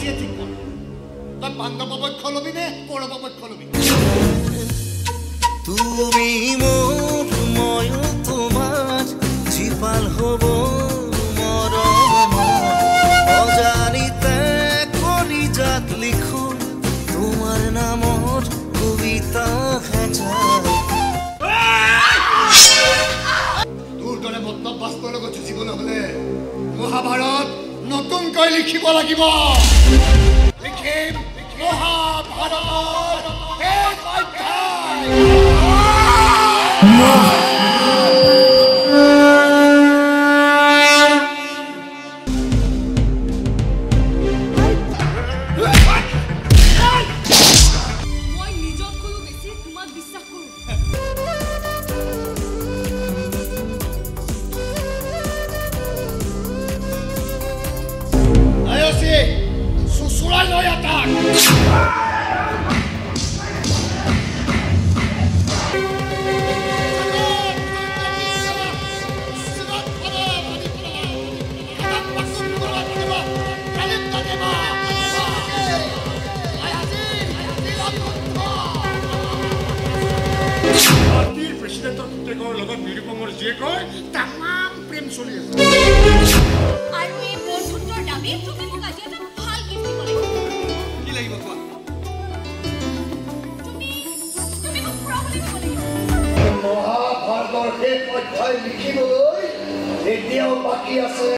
আজিয়ে ঠিক কৰ তই পাণ্ডৱ পক্ষ লবি নে কৌৰৱ পক্ষ লবি তুমি মোৰ ময়ো তোমাৰ জীপাল হ'ব মৰম অজানিতে কৰি যাত লিখো তোমাৰ নামৰ কবিতা তোৰ দৰে মতলব বাস্তৱৰ লগত যুঁজিবলৈ হ'লে মহাভাৰত নতুনকৈ লিখিব লাগিব লিখিম মহাভাৰত এক অধ্যায় মই নিজতকৈও বেছি তোমাক বিশ্বাস কৰোঁ আয়সি সুসুৰাই লৈ আটাক প্ৰেচিডেণ্টৰ পুতেকৰ লগত নিৰুপমৰ জীয়েকৰ তামাম প্ৰেম চলি আছে আৰু এই বন্ধুত্বৰ দাবী তুমি মোক আজি এটা ভাল গিফ্ট দিব লাগিব কি লাগিব কোৱা তুমি মোক প্ৰবলেম দিব লাগিব মহাভাৰতৰ শেষ অধ্যায় লিখিবলৈ এতিয়াও বাকী আছে